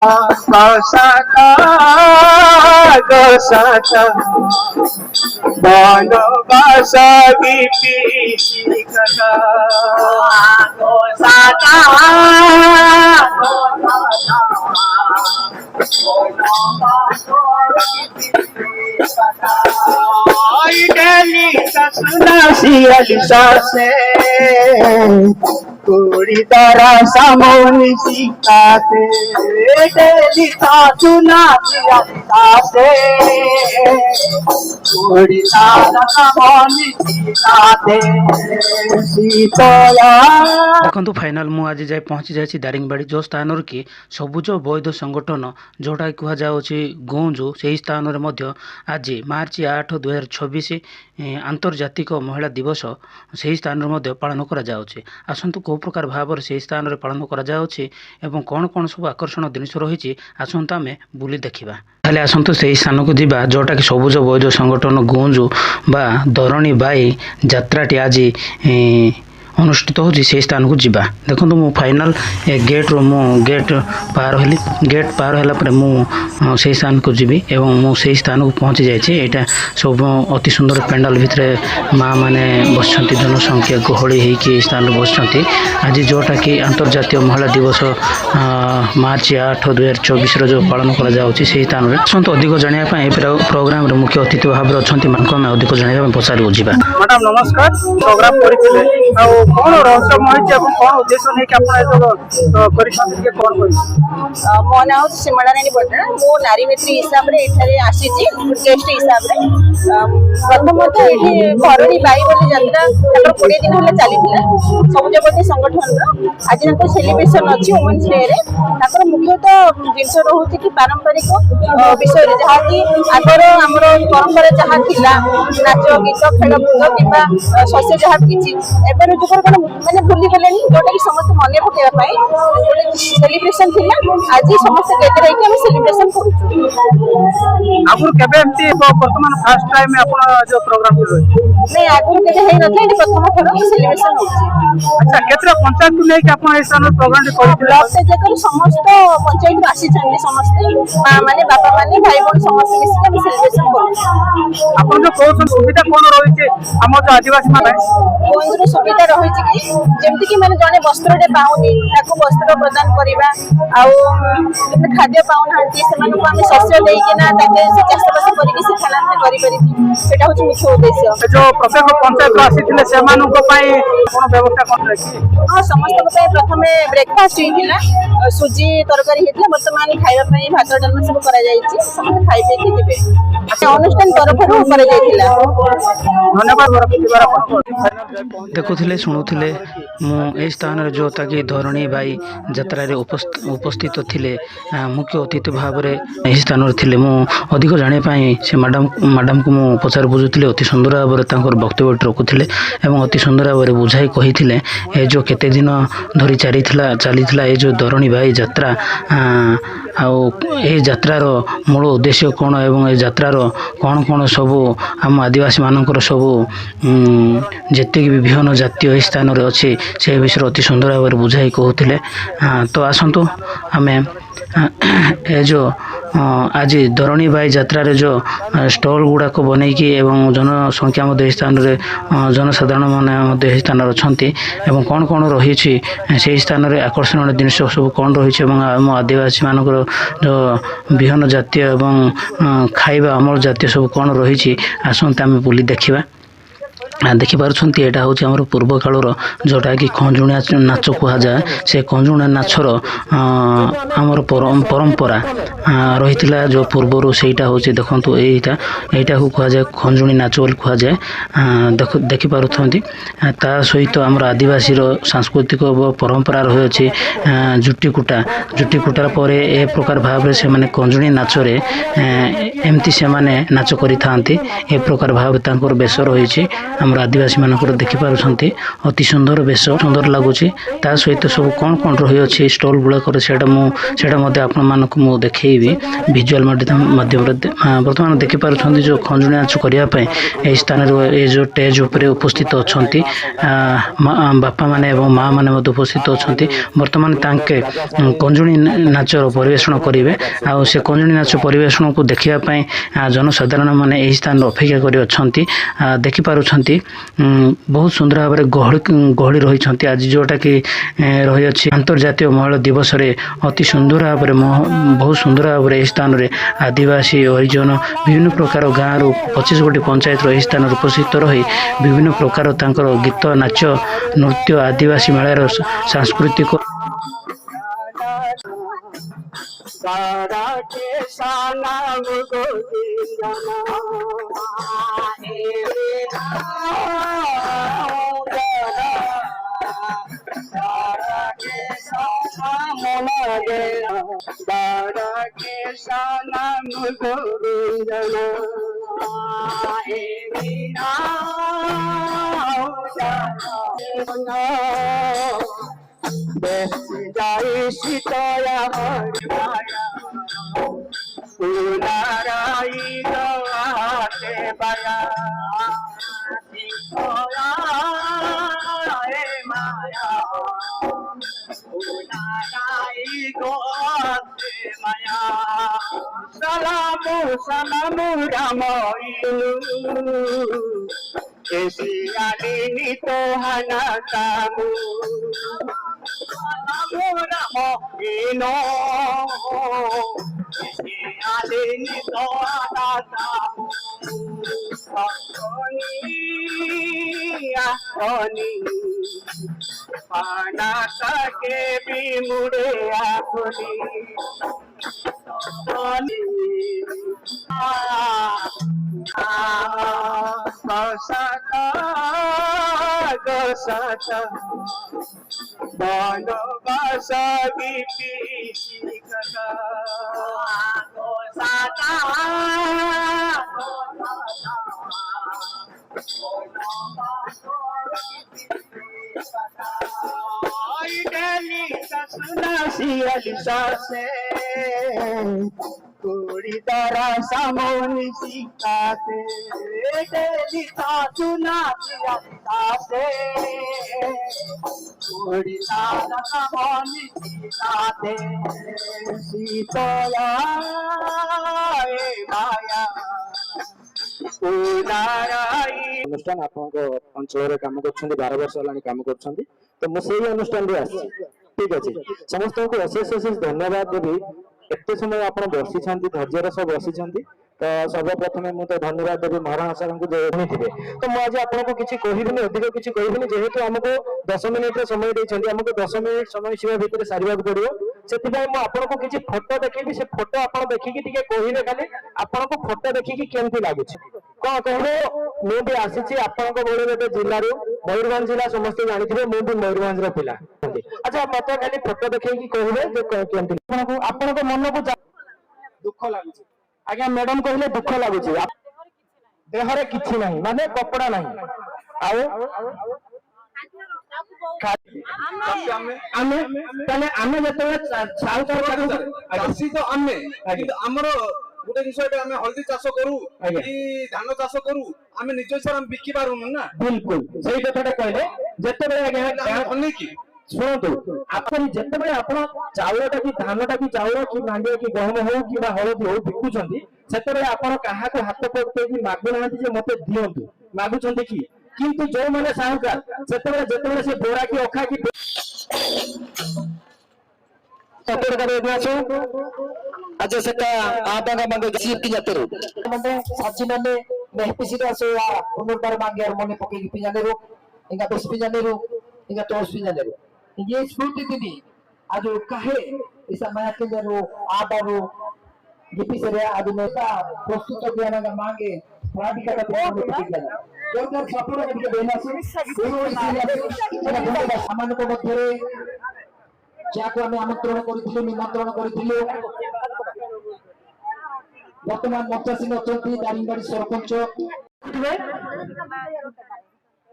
Gosaka, Gosaka, Banabasa Vipishikaka, Gosaka, Idali Sasunasi Alisase, Kuri Dara Samoni Sikate, Idali Sasunasi Alisase, Kuri Dara Samoni Sikate, Sitoya. ଦେଖନ୍ତୁ final ମୁଁ ଆଜି ଯାଇ ପହଞ୍ଚି ଯାଇଛି ଦାରିଙ୍ଗବାଡ଼ି ଯେଉଁ ସ୍ଥାନରୁ କି ସବୁଜ ବୌଦ୍ଧ ସଂଗଠନ ଯେଉଁଟା କୁହାଯାଉଛି ଗୌଞ୍ଜୁ ସେହି ସ୍ଥାନରେ ମଧ୍ୟ ଆଜି ମାର୍ଚ୍ଚ 8, 2026 ଆନ୍ତର୍ଜାତିକ ମହିଳା ଦିବସ ସେହି ସ୍ଥାନରେ ମଧ୍ୟ ପାଳନ କରାଯାଉଛି। ଆସନ୍ତୁ କେଉଁ ପ୍ରକାର ଭାବରେ ସେହି ସ୍ଥାନରେ ପାଳନ କରାଯାଉଛି ଏବଂ କ'ଣ କ'ଣ ସବୁ ଆକର୍ଷଣ ଜିନିଷ ରହିଛି ଆସନ୍ତୁ ଆମେ ବୁଲି ଦେଖିବା। ତାହେଲେ ଆସନ୍ତୁ ସେହି ସ୍ଥାନକୁ ଯିବା ଯେଉଁଟାକି ସବୁଜ ବୌଦ୍ଧ ସଂଗଠନ ଗୌଞ୍ଜୁ ବା ଧରଣୀ ବାଇ ଯାତ୍ରାଟି ଆଜି ଅନୁଷ୍ଠିତ ହେଉଛି ସେହି ସ୍ଥାନକୁ ଯିବା। ଦେଖନ୍ତୁ ମୁଁ ଫାଇନାଲ ଗେଟ୍ରୁ ମୁଁ ଗେଟ୍ ପାର ହେଲା ପରେ ମୁଁ ସେହି ସ୍ଥାନକୁ ଯିବି ଏବଂ ମୁଁ ସେହି ସ୍ଥାନକୁ ପହଞ୍ଚି ଯାଇଛି। ଏଇଟା ସବୁ ଅତି ସୁନ୍ଦର ପେଣ୍ଡାଲ ଭିତରେ ମା' ମାନେ ବସିଛନ୍ତି, ଜନସଂଖ୍ୟା ଗହଳି ହେଇକି ଏହି ସ୍ଥାନରେ ବସିଛନ୍ତି। ଆଜି ଯେଉଁଟାକି ଆନ୍ତର୍ଜାତୀୟ ମହିଳା ଦିବସ ମାର୍ଚ୍ଚ 8, 2024ର ଯେଉଁ ପାଳନ କରାଯାଉଛି ସେହି ସ୍ଥାନରେ ଆସନ୍ତୁ ଅଧିକ ଜାଣିବା ପାଇଁ ଏ ପ୍ରୋଗ୍ରାମରେ ମୁଖ୍ୟ ଅତିଥି ଭାବରେ ଅଛନ୍ତି ମାନଙ୍କୁ ଆମେ ଅଧିକ ଜାଣିବା ପାଇଁ ପଚାରିବୁ ଯିବା। ମ୍ୟାଡ଼ାମ ନମସ୍କାର, ପ୍ରୋଗ୍ରାମ କରିଥିଲେ ଆଉ କ'ଣ ରହସ୍ୟମୟ ହେଇଛି ଏବଂ କ'ଣ ଉଦ୍ଦେଶ୍ୟ ନେଇକି ଆପଣ ଏସବୁ କରିଛନ୍ତି ଟିକେ କ'ଣ କହିବେ? ମୋ ନାଁ ହେଉଛି ସୀମାରାଣୀ ପଟଣା। ମୁଁ ନାରୀ ମିତ୍ରୀ ହିସାବରେ ଏଠାରେ ଆସିଛି ଗେଷ୍ଟ ହିସାବରେ। ପ୍ରଥମତଃ ଏଠି ଧରଣୀ ବାଇ ବୋଲି ଯାତ୍ରା ତାଙ୍କର 20 ଦିନ ହେଲା ଚାଲିଥିଲା ସବୁଜବତୀ ସଂଗଠନର। ଆଜି ତାଙ୍କର ସେଲିବ୍ରେସନ ଅଛି ଓମେନ୍ସ ଡେରେ। ତାଙ୍କର ମୁଖ୍ୟତଃ ଜିନିଷ ରହୁଛି କି ପାରମ୍ପରିକ ବିଷୟରେ, ଯାହାକି ଆଗର ଆମର ପରମ୍ପରା ଯାହା ଥିଲା ନାଚ ଗୀତ ଖେଳକୁଦ କିମ୍ବା ଶସ୍ୟ ଯାହା କିଛି ଏବେର ଯୁଗରେ କ'ଣ ମାନେ ଭୁଲିଗଲେଣି, ଯୋଉଟାକି ସମସ୍ତେ ମନେ ପକେଇବା ପାଇଁ ଗୋଟେ ସେଲିବ୍ରେସନ ଥିଲା। ଆଜି ସମସ୍ତେ ଗେଦର ହେଇକି ଆମେ ସେଲିବ୍ରେସନ କରୁଛୁ। ଆଗରୁ କେବେ ଏମିତି ବର୍ତ୍ତମାନ ଫାର୍ଷ୍ଟ ଟାଇମ୍ ଆପଣ ଯୋଉ ପ୍ରୋଗ୍ରାମଟି ରହିଛି? ନାଇଁ, ଆଗରୁ କେବେ ହେଇନଥିଲା, ଏଠି ପ୍ରଥମ ଥର ସେଲିବ୍ରେସନ ହଉଛି। ଆଚ୍ଛା, କେତେଟା ପଞ୍ଚାୟତକୁ ନେଇକି ଆପଣ ଏହି ସ୍ଥାନରେ ପ୍ରୋଗ୍ରାମଟି କରିଥିଲେ? ବ୍ଲକ ଯାକରୁ ସମସ୍ତ ପଞ୍ଚାୟତରୁ ଆସିଛନ୍ତି, ସମସ୍ତେ ମା ମାନେ ବାପା ମାନେ ଭାଇ ଭଉଣୀ ସମସ୍ତେ ମିଶିକି ଆମେ ସେଲିବ୍ରେସନ କରୁଛୁ। ଆପଣ ଯୋଉ କହୁଛନ୍ତି ସୁବିଧା କ'ଣ ରହିଛି ଆମ ଯୋଉ ଆଦିବାସୀ ମାନେ? ଗୌଞ୍ଜୁର ସୁବିଧା ରହିଛି କି ଯେମିତିକି ମାନେ ଜଣେ ବସ୍ତ୍ରଟେ ପାଉନି ତାକୁ ବସ୍ତ୍ର ପ୍ରଦାନ କରିବା, ଆଉ ଯେମିତି ଖାଦ୍ୟ ପାଉନାହାନ୍ତି ସେମାନଙ୍କୁ ଆମେ ଶସ୍ୟ ଦେଇକିନା ତାকে ସେ ଚାଷବାସ କରିକି ସେ ଖାନା କରିପାରିବେ, ସେଇଟା ହଉଛି ମୁଖ୍ୟ ଉଦ୍ଦେଶ୍ୟ। ଯୋଉ ପ୍ରତ୍ୟେକ ପଞ୍ଚାୟତରୁ ଆସିଥିଲେ ସେମାନଙ୍କ ପାଇଁ କ'ଣ ବ୍ୟବସ୍ଥା କରିଥିଲେ କି? ହଁ, ସମସ୍ତଙ୍କ ପାଇଁ ପ୍ରଥମେ ବ୍ରେକଫାଷ୍ଟ ହେଇଥିଲା, ସୁଜି ତରକାରୀ ହେଇଥିଲା। ବର୍ତ୍ତମାନ ଖାଇବା ପାଇଁ ଭାତ ଡାଲମା ସବୁ କରାଯାଇଛି, ସମସ୍ତେ ଖାଇ ପିଇକି ଯିବେ। ଅନୁଷ୍ଠାନ ତରଫରୁ କରାଯାଇଥିଲା। ଧନ୍ୟବାଦ। ଦେଖୁଥିଲେ ଶୁଣୁଥିଲେ ମୁଁ ଏହି ସ୍ଥାନରେ ଯେଉଁଟାକି ଧରଣୀ ବାଇ ଯାତ୍ରାରେ ଉପସ୍ଥିତ ଥିଲେ ମୁଖ୍ୟ ଅତିଥି ଭାବରେ ଏହି ସ୍ଥାନରେ ଥିଲେ। ମୁଁ ଅଧିକ ଜାଣିବା ପାଇଁ ସେ ମ୍ୟାଡ଼ାମକୁ ମୁଁ ପଚାରି ବୁଝୁଥିଲି। ଅତି ସୁନ୍ଦର ଭାବରେ ତାଙ୍କର ବକ୍ତବ୍ୟଟି ରଖୁଥିଲେ ଏବଂ ଅତି ସୁନ୍ଦର ଭାବରେ ବୁଝାଇ କହିଥିଲେ ଏ ଯେଉଁ କେତେ ଦିନ ଧରି ଚାଲିଥିଲା ଏ ଯେଉଁ ଧରଣୀ ବାଇ ଯାତ୍ରା, ଆଉ ଏହି ଯାତ୍ରାର ମୂଳ ଉଦ୍ଦେଶ୍ୟ କ'ଣ ଏବଂ ଏ ଯାତ୍ରାର କ'ଣ ସବୁ ଆମ ଆଦିବାସୀମାନଙ୍କର ସବୁ ଯେତିକି ବିଭିନ୍ନ ଜାତୀୟ ଏହି ସ୍ଥାନରେ ଅଛି ସେ ବିଷୟରେ ଅତି ସୁନ୍ଦର ଭାବରେ ବୁଝାଇ କହୁଥିଲେ। ତ ଆସନ୍ତୁ ଆମେ ଏ ଯେଉଁ ଆଜି ଧରଣୀ ବାଇ ଯାତ୍ରାରେ ଯେଉଁ ଷ୍ଟଲ୍ ଗୁଡ଼ାକ ବନେଇକି ଏବଂ ଜନସଂଖ୍ୟା ମଧ୍ୟ ଏହି ସ୍ଥାନରେ ଜନସାଧାରଣ ମାନେ ମଧ୍ୟ ଏହି ସ୍ଥାନରେ ଅଛନ୍ତି ଏବଂ କ'ଣ ରହିଛି ସେହି ସ୍ଥାନରେ ଆକର୍ଷଣୀୟ ଜିନିଷ ସବୁ କ'ଣ ରହିଛି ଏବଂ ଆମ ଆଦିବାସୀମାନଙ୍କର ଯେଉଁ ବିହନ ଜାତୀୟ ଏବଂ ଖାଇବା ଅମଳ ଜାତୀୟ ସବୁ କ'ଣ ରହିଛି ଆସନ୍ତୁ ଆମେ ବୁଲି ଦେଖିବା। ଦେଖିପାରୁଛନ୍ତି ଏଇଟା ହେଉଛି ଆମର ପୂର୍ବ କାଳର ଯେଉଁଟାକି ଖଞ୍ଜୁଣିଆ ନାଚ କୁହାଯାଏ। ସେ ଖଞ୍ଜୁଣିଆ ନାଚର ଆମର ପରମ୍ପରା ରହିଥିଲା ଯେଉଁ ପୂର୍ବରୁ, ସେଇଟା ହେଉଛି ଦେଖନ୍ତୁ ଏଇଟାକୁ କୁହାଯାଏ ଖଞ୍ଜୁଣି ନାଚ ବୋଲି କୁହାଯାଏ। ଦେଖିପାରୁଛନ୍ତି ତା ସହିତ ଆମର ଆଦିବାସୀର ସାଂସ୍କୃତିକ ପରମ୍ପରା ରହିଅଛି ଝୁଟି କୁଟା ପରେ ଏ ପ୍ରକାର ଭାବରେ ସେମାନେ ଖଞ୍ଜୁଣି ନାଚରେ ଏମିତି ସେମାନେ ନାଚ କରିଥାନ୍ତି। ଏ ପ୍ରକାର ଭାବରେ ତାଙ୍କର ବେଶ ରହିଛି। ଆମ ଆମର ଆଦିବାସୀ ମାନଙ୍କର ଦେଖିପାରୁଛନ୍ତି ଅତି ସୁନ୍ଦର ବେଶ ସୁନ୍ଦର ଲାଗୁଛି। ତା ସହିତ ସବୁ କ'ଣ କ'ଣ ରହିଅଛି ଷ୍ଟଲ୍ ଗୁଡ଼ାକରେ ସେଇଟା ମଧ୍ୟ ଆପଣମାନଙ୍କୁ ମୁଁ ଦେଖେଇବି ଭିଜୁଆଲ ମାଧ୍ୟମରେ। ବର୍ତ୍ତମାନ ଦେଖିପାରୁଛନ୍ତି ଯେଉଁ ଖଞ୍ଜୁଣି ନାଚ କରିବା ପାଇଁ ଏହି ସ୍ଥାନରେ ଏ ଯେଉଁ ଷ୍ଟେଜ୍ ଉପରେ ଉପସ୍ଥିତ ଅଛନ୍ତି ବାପାମାନେ ଏବଂ ମାଆ ମାନେ ମଧ୍ୟ ଉପସ୍ଥିତ ଅଛନ୍ତି। ବର୍ତ୍ତମାନ ତାଙ୍କେ ଖଞ୍ଜୁଣି ନାଚର ପରିବେଷଣ କରିବେ। ଆଉ ସେ ଖଞ୍ଜୁଣି ନାଚ ପରିବେଷଣକୁ ଦେଖିବା ପାଇଁ ଜନସାଧାରଣ ମାନେ ଏହି ସ୍ଥାନରେ ଅପେକ୍ଷା କରି ଅଛନ୍ତି। ଦେଖିପାରୁଛନ୍ତି ବହୁତ ସୁନ୍ଦର ଭାବରେ ଗହଳି ରହିଛନ୍ତି। ଆଜି ଯେଉଁଟାକି ରହିଅଛି ଆନ୍ତର୍ଜାତୀୟ ମହିଳା ଦିବସରେ ଅତି ସୁନ୍ଦର ଭାବରେ ବହୁତ ସୁନ୍ଦର ଭାବରେ ଏହି ସ୍ଥାନରେ ଆଦିବାସୀ ହରିଜନ ବିଭିନ୍ନ ପ୍ରକାର ଗାଁରୁ 25 ଗୋଟି ପଞ୍ଚାୟତର ଏହି ସ୍ଥାନରେ ଉପସ୍ଥିତ ରହି ବିଭିନ୍ନ ପ୍ରକାର ତାଙ୍କର ଗୀତ ନାଚ ନୃତ୍ୟ ଆଦିବାସୀ ମେଳାର ସାଂସ୍କୃତିକ Salamu Ramoinu Esi alini tohana kamu Salamu Ramoinu Esi alini tohana kamu Akoni Panasa ke bimude akoni Gosata Bono basa bipi kata Gosata Ideli sasuna si alisa se Kuri dara samoni sikate Ideli sasuna si alisa se Kuri dara samoni sikate Sitoya e maya अनुष्ठान आपन अंचल काम कर 12 वर्ष होलानी काम कर तो मुझे अनुष्ठान रे आसी ठीक अच्छे समस्त को अशेष अशेष धन्यवाद देवी एत समय आप बसी धैर्यर सब बसी तो सर्वप्रथम मुझे धन्यवाद देवी महाराणा सर को थे तो मुझे आपको किसी कहबी अधिक किसी कहबी जेहेतु आमको 10 मिनिट समय देते आमको 10 मिनिट समय सीमा भितर सारे पड़ो से आपको किसी फोटो देखी से फोटो आप देखिकी कहले खाली आपको फोटो देखिकी केमती लगुच कौन कहले मुझे आसी आपंक भाई गोटे जिलूर मयूरभंज जिला समस्त जानते मुझे मयूरभंज पिला अच्छा मत खाली फोटो देखिए कहले आपण मन को दुख लगुच आज्ञा मैडम कहले दुख लगुच देहरे किछि नहीं माने कपड़ा नहीं गोटे जिस हल्दी चाष करू धान चाष करू आम निज हिसाब बिकी पारूनु ना बिल्कुल सही कथा कहले जेते शुणु आप जिते आप चाउलटा कि धानटा कि चाउल कि मांडिया कि गहम हो कि हलदी हो बिकुंट से आप हाथ पकड़ मागुना मत दिंतु मागुंट कि किंतु जो मैंने साहूकार से बोरा कि अखा कि अच्छा सेटा आबागा मांगे सीटी जाते रो म्हणजे साची म्हणजे नेहपीसी असो पुनर्बार मांगे मने पके पिजाने रो इंगा 10 पिजाने रो इंगा 10 पिजाने रो ये स्फूर्ति दिनी आज काहे इसा माया के रो आबारो गिपी से आज नेता प्रस्तुत ज्ञान का मांगे प्राधिका का मने पके जाना जोरदार सपोर्ट के देना से सामान्य को मध्य जाको आम आमंत्रण करूँ निमंत्रण करूँ बर्तमान मंचासीन अच्छा दारिंगबाड़ी सरपंच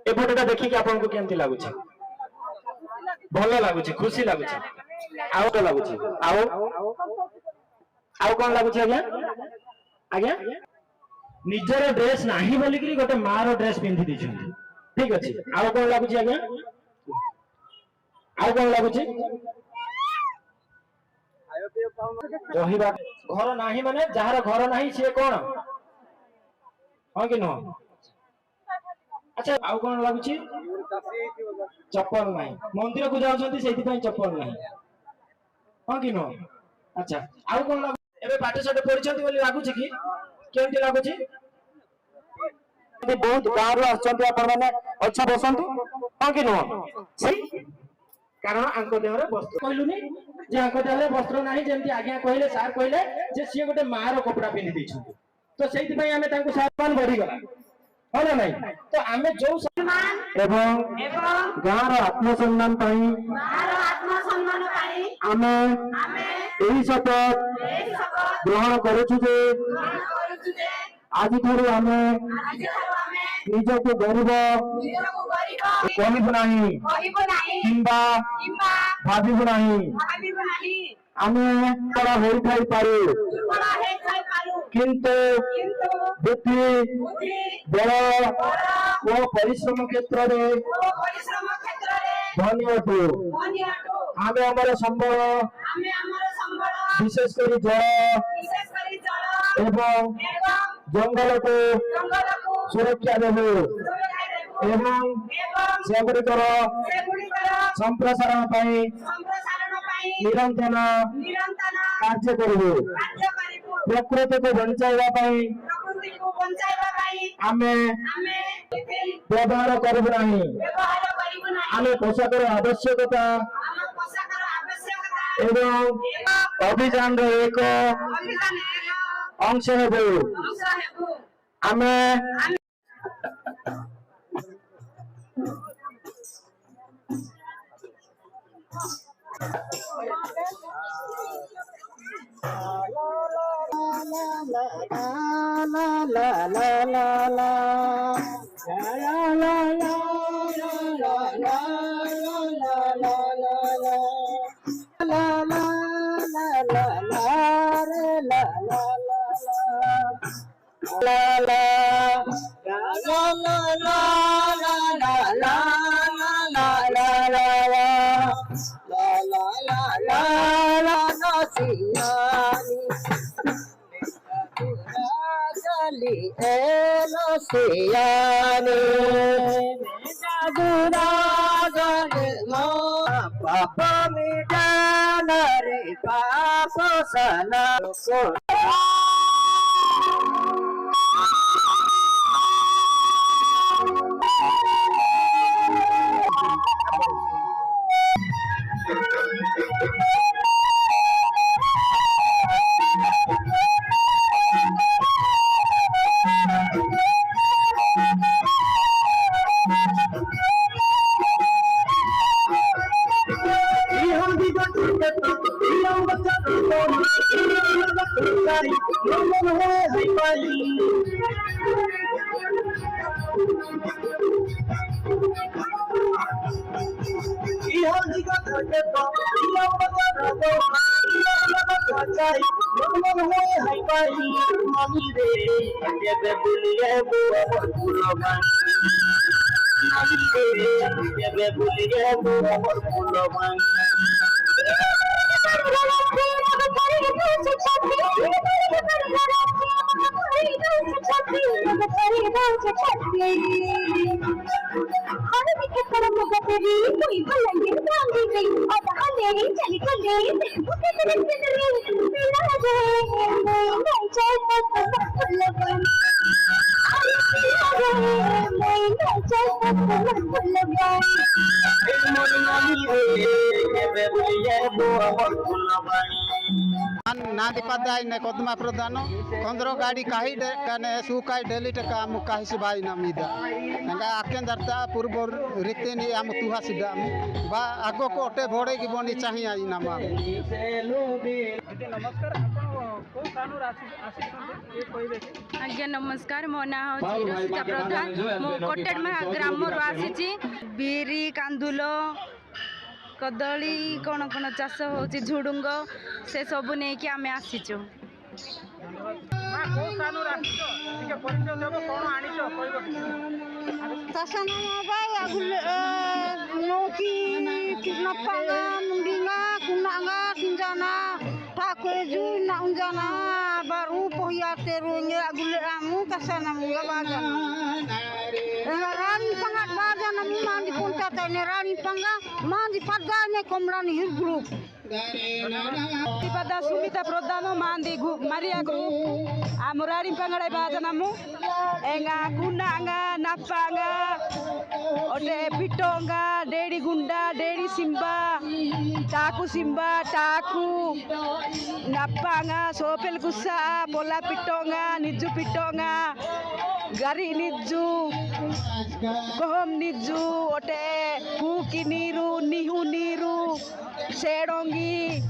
ए फोटोटा देखिक आपको केमती लगुच भल लगुच खुशी लगुच आउ तो लगुच आउ कौन लगुच आज्ञा आज्ञा निजर ड्रेस नाही बोलिकी गोटे मार ड्रेस पिंधि दी ठीक अच्छे आउ कौन लगुच आज्ञा आउ कौन लगुच रहिबा घर नाही माने जार घर नाही से कौन हाँ कि नुह अच्छा आउ कौन लगुच चप्पल नहीं मंदिर को जाउछंती सेति पई चप्पल नहीं हाँ कि नुह अच्छा आउ कौन लगुच एबे पाठ साठ पढिछंती बोली लागुछ कि केमती लागुछ बहुत गाँव आसछंती आपण माने अच्छा बसंतु हाँ कि नुह सही कारण आंको देहरे वस्त्र कहलुनी जे आंको देहरे वस्त्र नाही जेमती आज्ञा कहले सार कहले जे सी गोटे मार कपड़ा पिंधि दैछंती तो सेति पई आमे तांको सम्मान बढ़ी गला हो ना नहीं तो आमे जो सम्मान एवं गाँव रो आत्मसम्मान पाई आमे एही शपथ ग्रहण करूछु जे आज ठारू आमे निजको गरीब कहबु नाही किंबा भाबिबु नाही आमे बड़ा होई थाई पारू किंतु बुद्धि बल ओ परिश्रम क्षेत्र रे धनी अटू आमे हमर संबल विशेष करी जल एवं जंगल को सुरक्षा देबु एवं सेगुड़िकर संप्रसारण पाई निरंतर कार्य करू प्रकृति को बचाइबा पाई आमे व्यवहार करू नाही आमे पोषाकर आवश्यकता एवं अभियान रो एक अंश हेबु आमे पापा मिटान रे पाप सना नादिपादाय ने कदमा प्रदान कंद्रो गाड़ी काही कने सुकाय डेली टका मु काही सिबाई नमीदा नगा आकेंदरता पूर्व रीति नि हम तुहा सिदा बा आगो को ओटे भोड़े की बनी चाहि आई नामा आज्ञा नमस्कार आपण को स्थान आसी कहबे आज्ञा नमस्कार मो ना हूँ रसिता प्रधान मो कोटेडमा ग्राम आसी बीरी कांदुल कदली कौन कौन चाष हो झुडुंग से सब नहीं कि आम आसीचु Takeju na unjana baru pohya terunya agule amu kasana munga bajana. Rani pangat bajana mi mandi punta tane rani panga mandi padane komrani hir group. pada Sumita Prodano mandi Maria group amurari pangare bajana mu enga kunanga napanga ote pitonga dedi gunda dedi simba taku napanga sopel kusa pola pitonga niju pitonga gari niju kohom niju ote puki niru nihu niru sedongi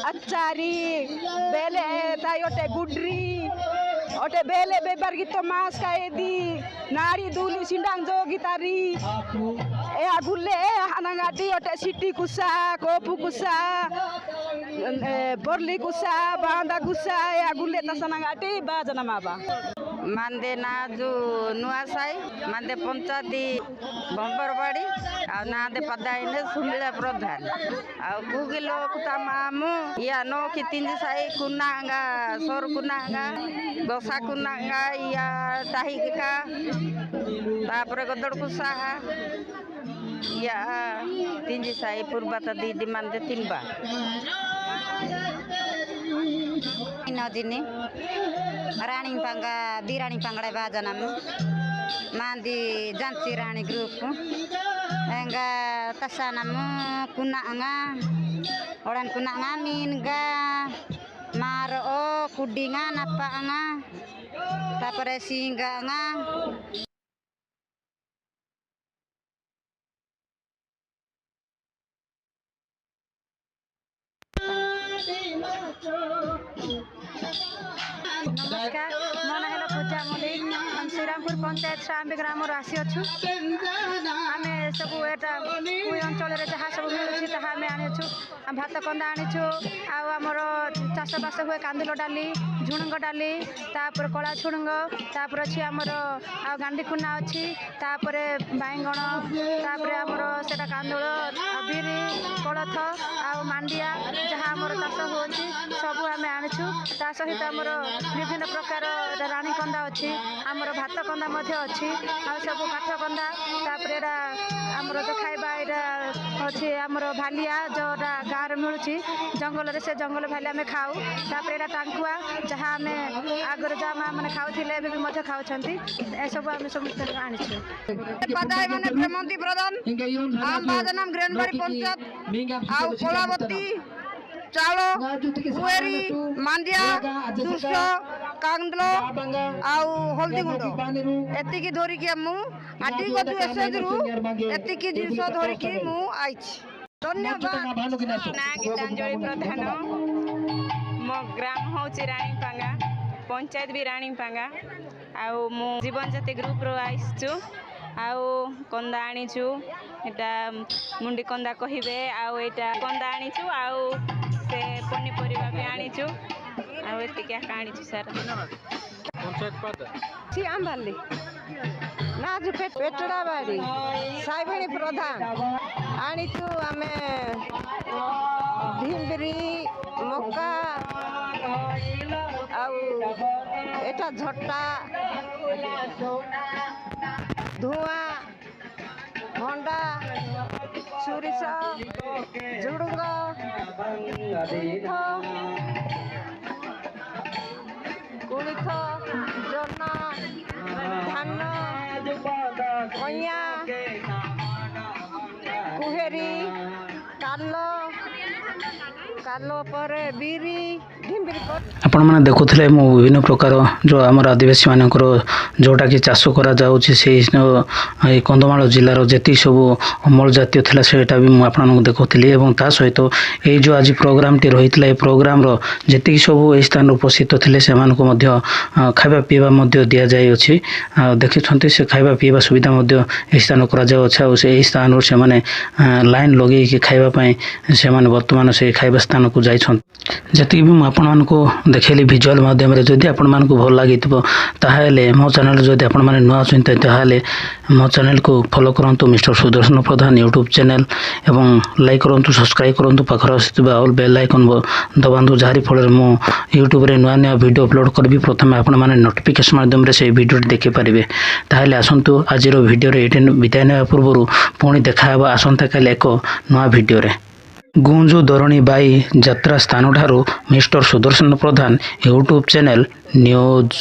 achari bele tayote gudri ote bele bebar gito mas kaedi nari duli sindang jo gitari e agulle hanangati ote siti kusa kopu kusa borli kusa banda kusa e agulle tasanangati bajana maba Mande naju nuasai mande पंचायती बंबरबाड़ी आ नादे पदाइने सुमिला प्रधान आ गुगिलो कुतामामु या no की तीन साई कुनांगा सोर कुनांगा दोसा कुनांगा या ताही का तापरे गदड़ कुसा या तीन साई पूर्वता दी मande तिनबा नदिनी रानी पंगा बिरानी पंगड़े बाजनम मांदी जानसी रानी group enga tasanamu kunanga orang kunanga minga maro kudinga napa anga tapare singa anga नमस्कार मो ना हेला पूजा मलिक हम श्रीरामपुर पंचायत श्राम्बी ग्राम आसी अच्छु आम सब एटा अंचल जहाँ सब मिलूँ ताहा आम आनीचु भात कंदा आनीचु आमर चाष बास हुए कांदुल डाली झुणुंग डाली तापर कला झुणुंग तापर अच्छी आमर गांडी खुना अच्छी तापर बाइगण तापर आमर सेटा कांदुल बिरी कोलथ आ मांडिया जहाँ आमर चाष हो सब आम आनीचु ता सहित आमर विभिन्न प्रकार रानी कंदा अच्छी आमर भात कंदा अच्छी आ सब काठ कंदा तापर एटा आमर जो खाइबा यहाँ अच्छी आमर भालिया जोटा गाँव में मिलूँ जंगल से जंगल भाली आम खाऊ तापर एटा टांकुआ जहाँ आम आगर जहाँ माँ मैंने खाऊले भी खाऊ सब आम समस्त आनीचु पदाई माने प्रेमंती प्रधान आम बाजनाम ग्रेनबाड़ी पंचायत आ कोलावती चालो कुएरी मांडिया दुर्स कांदलो आउ हल्दी गुंड एतिकी धरिकी मु आटी गदु एसेज रु एतिकी जिंस धरिकी मु आइछि धन्यवाद ना गीतांजलि प्रधान मो ग्राम हूँ रानीपांगा पंचायत भी रानीपांगा आउ मु जीवन ज्योति ग्रुप रो आइछु आउ कंदा आनीचु एटा मुंडी कंदा कहिबे आउ एटा कंदा आनीचु आउ से पनीपरिया भी आनीचु आउ एतिका आनीचु सर पंचायत पद सी आंबाली नाजु पेटड़ा बाड़ी साइबणी प्रधान आनीचु आमे भिंबरी मक्का आउ एटा झट्टा धुआं भंडा सुरिस झुडुंग कुलिथ जन्ना धान कइया कुहेरी कालो कालो पर बीरी ढिम्बिरी ଆପଣମାନେ ଦେଖୁଥିଲେ ମୁଁ ବିଭିନ୍ନ ପ୍ରକାର ଯେଉଁ ଆମର ଆଦିବାସୀମାନଙ୍କର ଯେଉଁଟାକି ଚାଷ କରାଯାଉଛି ସେଇ ଏଇ କନ୍ଧମାଳ ଜିଲ୍ଲାର ଯେତିକି ସବୁ ଅମଳ ଜାତୀୟ ଥିଲା ସେଇଟା ବି ମୁଁ ଆପଣମାନଙ୍କୁ ଦେଖାଉଥିଲି ଏବଂ ତା ସହିତ ଏଇ ଯେଉଁ ଆଜି ପ୍ରୋଗ୍ରାମଟି ରହିଥିଲା ଏ ପ୍ରୋଗ୍ରାମର ଯେତିକି ସବୁ ଏହି ସ୍ଥାନରେ ଉପସ୍ଥିତ ଥିଲେ ସେମାନଙ୍କୁ ମଧ୍ୟ ଖାଇବା ପିଇବା ମଧ୍ୟ ଦିଆଯାଇଅଛି। ଆଉ ଦେଖିଛନ୍ତି ସେ ଖାଇବା ପିଇବା ସୁବିଧା ମଧ୍ୟ ଏହି ସ୍ଥାନ କରାଯାଉଅଛି ଆଉ ଏହି ସ୍ଥାନରୁ ସେମାନେ ଲାଇନ୍ ଲଗେଇକି ଖାଇବା ପାଇଁ ସେମାନେ ବର୍ତ୍ତମାନ ସେଇ ଖାଇବା ସ୍ଥାନକୁ ଯାଇଛନ୍ତି। ଯେତିକି ବି ମୁଁ ଆପଣମାନଙ୍କୁ ଦେଖେଇଲି ଭିଜୁଆଲ୍ ମାଧ୍ୟମରେ ଯଦି ଆପଣମାନଙ୍କୁ ଭଲ ଲାଗିଥିବ ତାହେଲେ ମୋ ଚ୍ୟାନେଲ୍ ଯଦି ଆପଣମାନେ ନୂଆ ଅଛନ୍ତି ତାହେଲେ ମୋ ଚ୍ୟାନେଲକୁ ଫଲୋ କରନ୍ତୁ ମିଷ୍ଟର ସୁଦର୍ଶନ ପ୍ରଧାନ ୟୁଟ୍ୟୁବ୍ ଚ୍ୟାନେଲ୍ ଏବଂ ଲାଇକ୍ କରନ୍ତୁ ସବସ୍କ୍ରାଇବ୍ କରନ୍ତୁ ପାଖରେ ଆସୁଥିବା ଅଲ୍ ବେଲ୍ ଆଇକନ୍ ଦବାନ୍ତୁ ଯାହାରି ଫଳରେ ମୁଁ ୟୁଟ୍ୟୁବରେ ନୂଆ ନୂଆ ଭିଡ଼ିଓ ଅପଲୋଡ଼ କରିବି ପ୍ରଥମେ ଆପଣମାନେ ନୋଟିଫିକେସନ୍ ମାଧ୍ୟମରେ ସେହି ଭିଡ଼ିଓଟି ଦେଖିପାରିବେ। ତାହେଲେ ଆସନ୍ତୁ ଆଜିର ଭିଡ଼ିଓରେ ଏଇଠି ବିଦାୟ ନେବା ପୂର୍ବରୁ ପୁଣି ଦେଖାହେବା ଆସନ୍ତାକାଲି ଏକ ନୂଆ ଭିଡ଼ିଓରେ। ଗୁଞ୍ଜୁ ଧରଣୀ ବାଇ ଯାତ୍ରା ସ୍ଥାନଠାରୁ ମିଷ୍ଟର ସୁଦର୍ଶନ ପ୍ରଧାନ ୟୁଟ୍ୟୁବ୍ ଚ୍ୟାନେଲ୍ ନ୍ୟୁଜ୍।